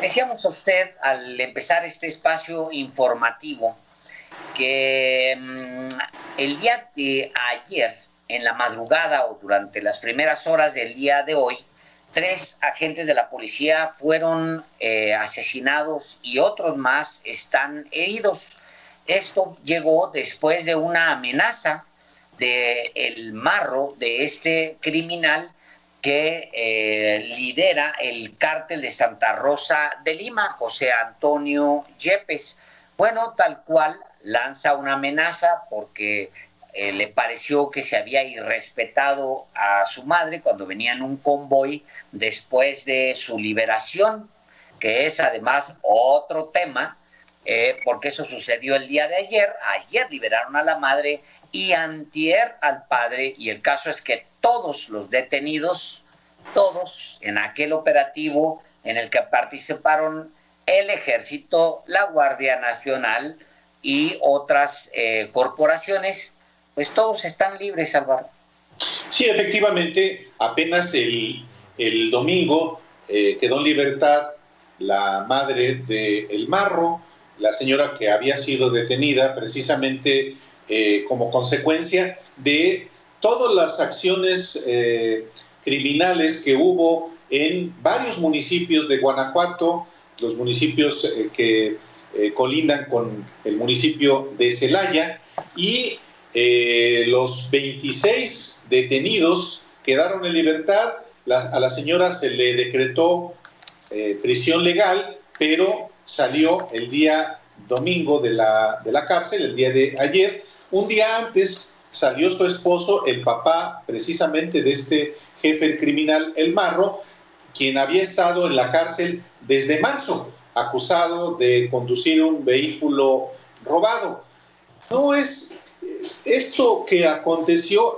Decíamos a usted al empezar este espacio informativo que el día de ayer, en la madrugada o durante las primeras horas del día de hoy, 3 agentes de la policía fueron asesinados y otros más están heridos. Esto llegó después de una amenaza del marro de este criminal que lidera el cártel de Santa Rosa de Lima, José Antonio Yepes. Bueno, tal cual lanza una amenaza porque le pareció que se había irrespetado a su madre cuando venía en un convoy después de su liberación, que es además otro tema, porque eso sucedió el día de ayer. Ayer liberaron a la madre y antier al padre, y el caso es que todos los detenidos, todos en aquel operativo en el que participaron el Ejército, la Guardia Nacional y otras corporaciones, pues todos están libres, Álvaro. Sí, efectivamente, apenas el domingo quedó en libertad la madre de El Marro, la señora que había sido detenida precisamente como consecuencia de todas las acciones criminales que hubo en varios municipios de Guanajuato, los municipios que colindan con el municipio de Celaya, y los 26 detenidos quedaron en libertad. A la señora se le decretó prisión legal, pero salió el día domingo de la cárcel, el día de ayer. Un día antes salió su esposo, el papá precisamente de este jefe criminal, El Marro, quien había estado en la cárcel desde marzo, acusado de conducir un vehículo robado. No es esto que aconteció,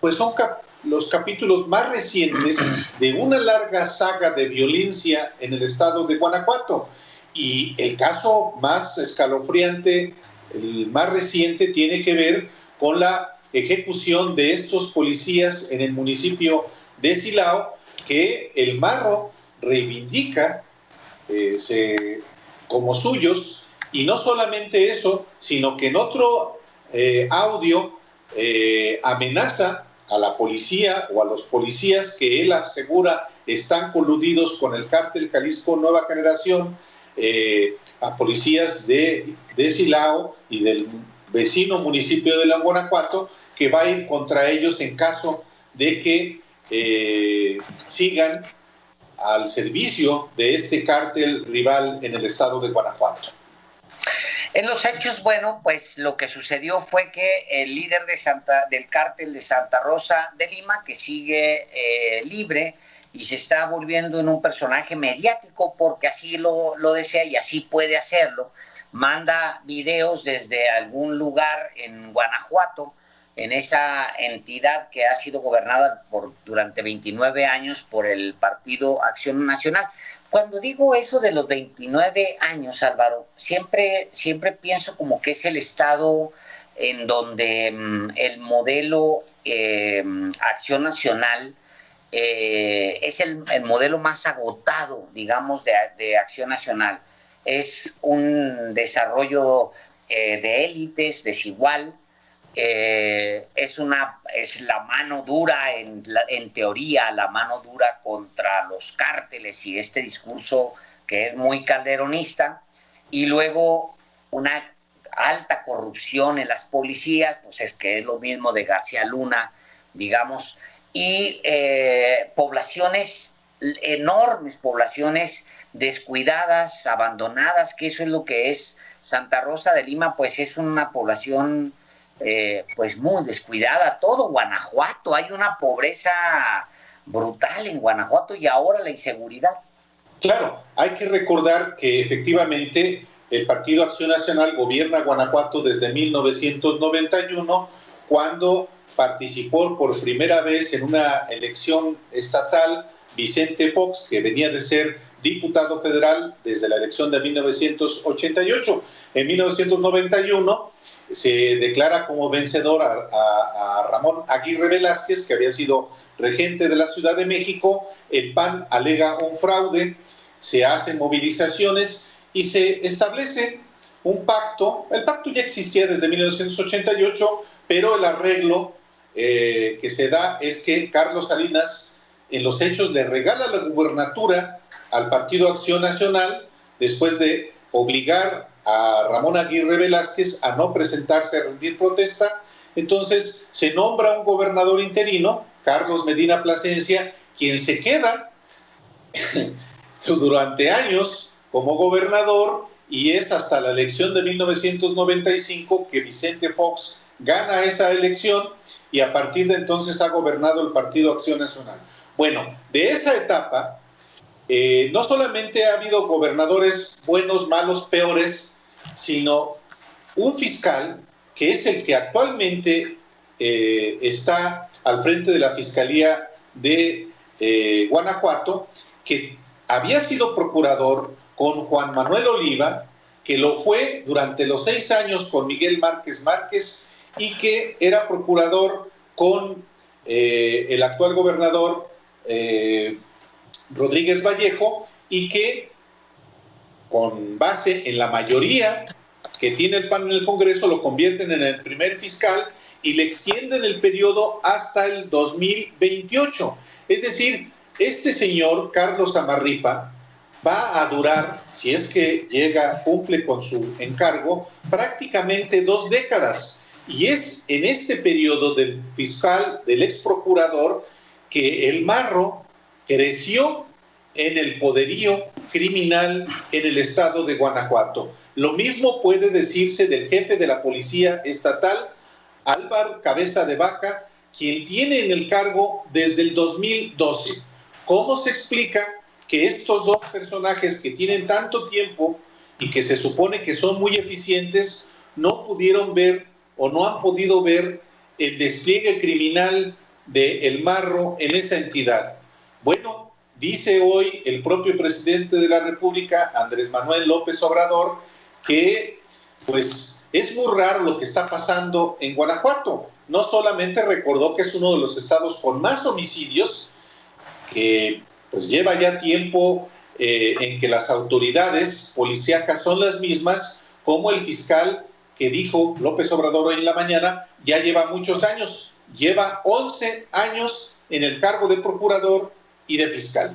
pues son los capítulos más recientes de una larga saga de violencia en el estado de Guanajuato. Y el caso más escalofriante, el más reciente, tiene que ver con la ejecución de estos policías en el municipio de Silao, que El Marro reivindica como suyos. Y no solamente eso, sino que en otro audio amenaza a la policía o a los policías que él asegura están coludidos con el cártel Jalisco Nueva Generación, a policías de Silao y del vecino municipio de La Guanajuato, que va a ir contra ellos en caso de que sigan al servicio de este cártel rival en el estado de Guanajuato. En los hechos, bueno, pues lo que sucedió fue que el líder del cártel de Santa Rosa de Lima, que sigue libre y se está volviendo en un personaje mediático porque así lo desea y así puede hacerlo, manda videos desde algún lugar en Guanajuato, en esa entidad que ha sido gobernada durante 29 años por el Partido Acción Nacional. Cuando digo eso de los 29 años, Álvaro, siempre pienso como que es el estado en donde el modelo Acción Nacional es el modelo más agotado, digamos, de Acción Nacional. Es un desarrollo de élites desigual. Es la mano dura, en teoría, la mano dura contra los cárteles y este discurso que es muy calderonista, y luego una alta corrupción en las policías, pues es que es lo mismo de García Luna, digamos, y poblaciones, enormes poblaciones descuidadas, abandonadas, que eso es lo que es Santa Rosa de Lima, pues es una población pues muy descuidada. Todo Guanajuato, hay una pobreza brutal en Guanajuato y ahora la inseguridad. Claro, hay que recordar que efectivamente el Partido Acción Nacional gobierna Guanajuato desde 1991, cuando participó por primera vez en una elección estatal Vicente Fox, que venía de ser diputado federal desde la elección de 1988. En 1991 se declara como vencedor a Ramón Aguirre Velázquez, que había sido regente de la Ciudad de México. El PAN alega un fraude se hacen movilizaciones y se establece un pacto. El pacto ya existía desde 1988, pero el arreglo que se da es que Carlos Salinas en los hechos le regala la gubernatura al Partido Acción Nacional después de obligar a Ramón Aguirre Velázquez a no presentarse a rendir protesta. Entonces se nombra un gobernador interino, Carlos Medina Plasencia, quien se queda durante años como gobernador, y es hasta la elección de 1995 que Vicente Fox gana esa elección y a partir de entonces ha gobernado el Partido Acción Nacional. Bueno, de esa etapa no solamente ha habido gobernadores buenos, malos, peores, sino un fiscal que es el que actualmente está al frente de la Fiscalía de Guanajuato, que había sido procurador con Juan Manuel Oliva, que lo fue durante los 6 años con Miguel Márquez Márquez y que era procurador con el actual gobernador Rodríguez Vallejo, y que con base en la mayoría que tiene el PAN en el Congreso lo convierten en el primer fiscal y le extienden el periodo hasta el 2028. Es decir, este señor Carlos Zamarripa va a durar, si es que cumple con su encargo, prácticamente 2 décadas. Y es en este periodo del fiscal, del ex procurador, que el Marro creció en el poderío criminal en el estado de Guanajuato. Lo mismo puede decirse del jefe de la policía estatal, Álvaro Cabeza de Vaca, quien tiene en el cargo desde el 2012. ¿Cómo se explica que estos dos personajes que tienen tanto tiempo y que se supone que son muy eficientes no pudieron ver o no han podido ver el despliegue criminal de El Marro en esa entidad? Bueno, dice hoy el propio presidente de la República, Andrés Manuel López Obrador, que pues es muy raro lo que está pasando en Guanajuato. No solamente recordó que es uno de los estados con más homicidios, que pues lleva ya tiempo en que las autoridades policíacas son las mismas, como el fiscal que dijo López Obrador hoy en la mañana, ya lleva muchos años, lleva 11 años en el cargo de procurador y de fiscal.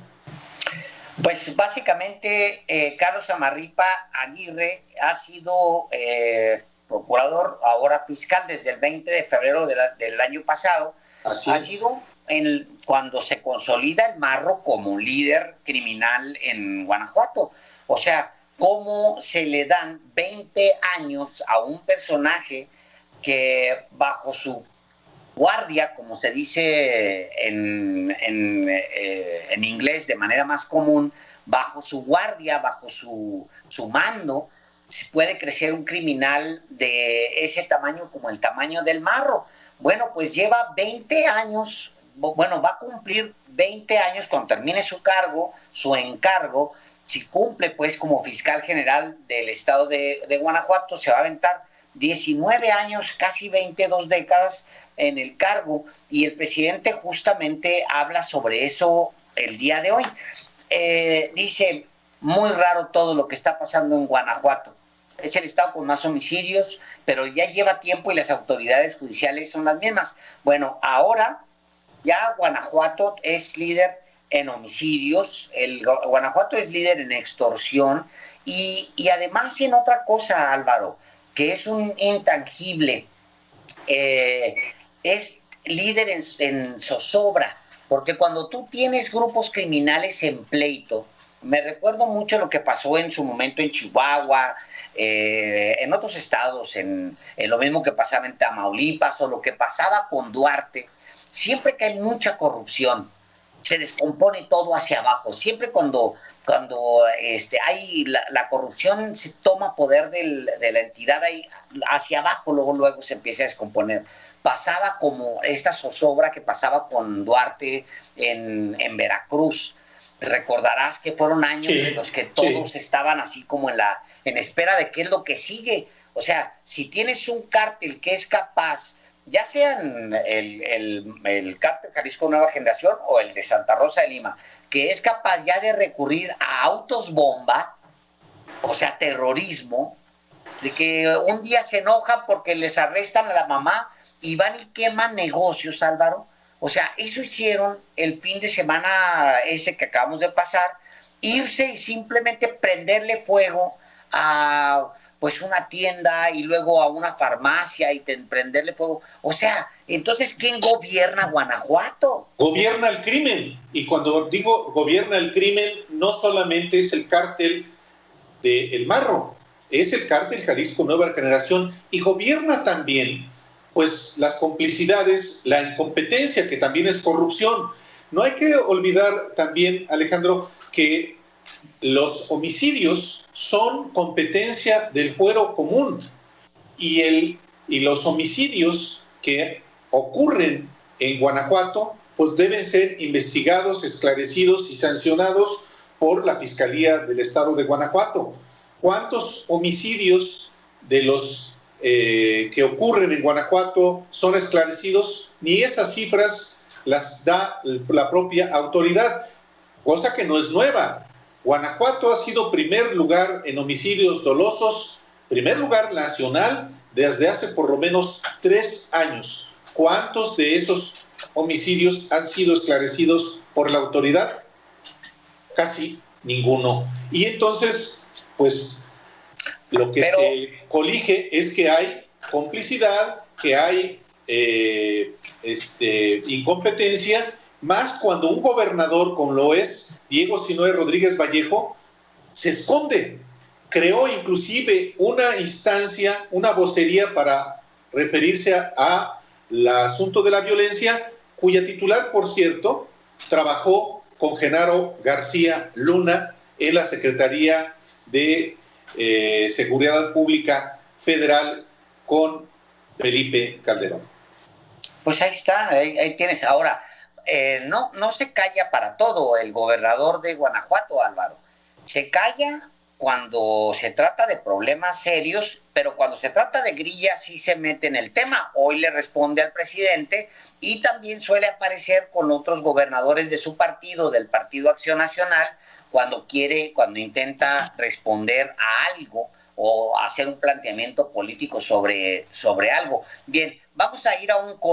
Pues básicamente Carlos Zamarripa Aguirre ha sido procurador, ahora fiscal, desde el 20 de febrero del año pasado. Así ha es. sido cuando se consolida el Marro como un líder criminal en Guanajuato. O sea, cómo se le dan 20 años a un personaje que bajo su guardia, como se dice en inglés de manera más común, bajo su guardia, bajo su mando, puede crecer un criminal de ese tamaño como el tamaño del Marro. Bueno, pues lleva 20 años, bueno, va a cumplir 20 años cuando termine su encargo. Si cumple pues como fiscal general del estado de Guanajuato, se va a aventar 19 años, casi 22 décadas en el cargo, y el presidente justamente habla sobre eso el día de hoy. Dice, muy raro todo lo que está pasando en Guanajuato. Es el estado con más homicidios, pero ya lleva tiempo y las autoridades judiciales son las mismas. Bueno, ahora ya Guanajuato es líder en homicidios, Guanajuato es líder en extorsión y además en otra cosa, Álvaro, que es un intangible, es líder en zozobra, porque cuando tú tienes grupos criminales en pleito, me recuerdo mucho lo que pasó en su momento en Chihuahua, en otros estados, en lo mismo que pasaba en Tamaulipas o lo que pasaba con Duarte. Siempre que hay mucha corrupción, se descompone todo hacia abajo. Siempre cuando hay la corrupción, se toma poder de la entidad ahí, hacia abajo, luego se empieza a descomponer. Pasaba como esta zozobra que pasaba con Duarte en Veracruz. Recordarás que fueron años en los que todos estaban así como en espera de qué es lo que sigue. O sea, si tienes un cártel que es capaz ya sean el Cártel Jalisco Nueva Generación o el de Santa Rosa de Lima, que es capaz ya de recurrir a autos bomba, o sea, terrorismo, de que un día se enojan porque les arrestan a la mamá y van y queman negocios, Álvaro. O sea, eso hicieron el fin de semana ese que acabamos de pasar, irse y simplemente prenderle fuego a pues una tienda y luego a una farmacia y prenderle fuego. O sea, entonces, ¿quién gobierna Guanajuato? Gobierna el crimen. Y cuando digo gobierna el crimen, no solamente es el cártel de El Marro, es el cártel Jalisco Nueva Generación, y gobierna también pues las complicidades, la incompetencia, que también es corrupción. No hay que olvidar también, Alejandro, que los homicidios son competencia del fuero común, y los homicidios que ocurren en Guanajuato pues deben ser investigados, esclarecidos y sancionados por la Fiscalía del Estado de Guanajuato. ¿Cuántos homicidios de los que ocurren en Guanajuato son esclarecidos? Ni esas cifras las da la propia autoridad, cosa que no es nueva. Guanajuato ha sido primer lugar en homicidios dolosos, primer lugar nacional desde hace por lo menos 3 años. ¿Cuántos de esos homicidios han sido esclarecidos por la autoridad? Casi ninguno. Y entonces, pues, lo que se colige es que hay complicidad, que hay incompetencia, más cuando un gobernador, como lo es Diego Sinue Rodríguez Vallejo, se esconde. Creó inclusive una instancia, una vocería para referirse al asunto de la violencia, cuya titular, por cierto, trabajó con Genaro García Luna en la Secretaría de Seguridad Pública Federal con Felipe Calderón. Pues ahí está, ahí tienes. Ahora, no se calla para todo el gobernador de Guanajuato, Álvaro. Se calla cuando se trata de problemas serios, pero cuando se trata de grilla sí se mete en el tema. Hoy le responde al presidente y también suele aparecer con otros gobernadores de su partido, del Partido Acción Nacional, cuando intenta responder a algo o hacer un planteamiento político sobre algo. Bien, vamos a ir a un corte.